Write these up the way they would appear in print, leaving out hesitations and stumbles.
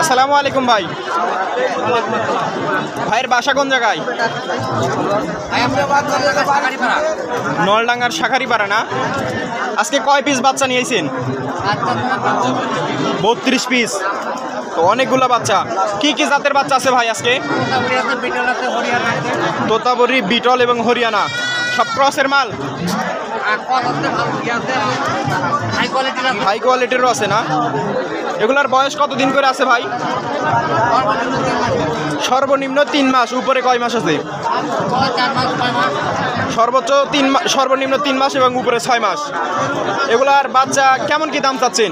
আসসালামু আলাইকুম ভাই। ভাইয়ের বাসা কোন জায়গায়? নলডাঙ্গার শাখারিপাড়া না? আজকে কয় পিস বাচ্চা নিয়েছেন? 32 পিস। তো অনেকগুলো বাচ্চা। কি কি জাতের বাচ্চা আছে ভাই আজকে? তোতাপুরি, বিটল এবং হরিয়ানা, সব ক্রসের মাল। হাই কোয়ালিটিরও আছে না? এগুলার বয়স কতদিন করে আছে ভাই? সর্বনিম্ন 3 মাস, উপরে কয় মাস আছে? সর্বনিম্ন 3 মাস এবং উপরে 6 মাস। এগুলার বাচ্চা কেমন কি দাম চাচ্ছেন?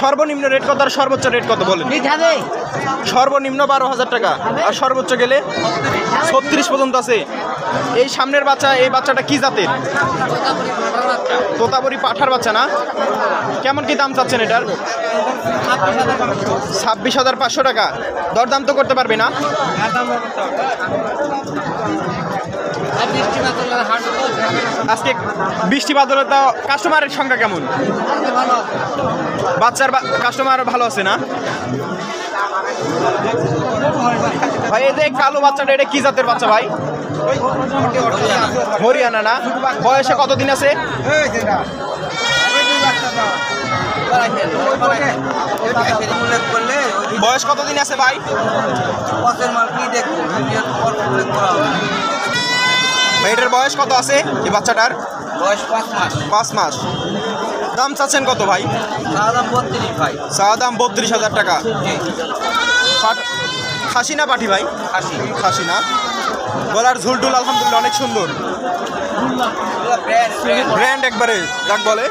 সর্বনিম্ন রেট কত আর সর্বোচ্চ রেট কত বলেন? সর্বনিম্ন 12,000 টাকা আর সর্বোচ্চ গেলে 36 পর্যন্ত আছে। এই সামনের বাচ্চা, এই বাচ্চাটা কি জাতের? তোতাপুরি পাঠার বাচ্চা না? কেমন কি দাম চাচ্ছেন এটার? 26,500 টাকা। দরদাম তো করতে পারবে না? আজকে বৃষ্টি বাদলে তো কাস্টমারের সংখ্যা কেমন? বাচ্চার কাস্টমার ভালো আছে না ভাই? এই যে কালো বাচ্চাটা, এটা কি জাতের বাচ্চা ভাই? হরিয়ানা না? বয়সে কতদিন আছে? বয়স কতদিন আছে ভাই? এটার বয়স কত আছে এই বাচ্চাটার? বয়স 5 মাস। দাম চাচ্ছেন কত ভাই? চাওয়া দাম 32,000 টাকা। খাসি না পাঠি ভাই? খাসি না? গলার ঝুলটুল আলহামদুলিল্লাহ অনেক সুন্দর, ব্র্যান্ড একবারে যাক বলে।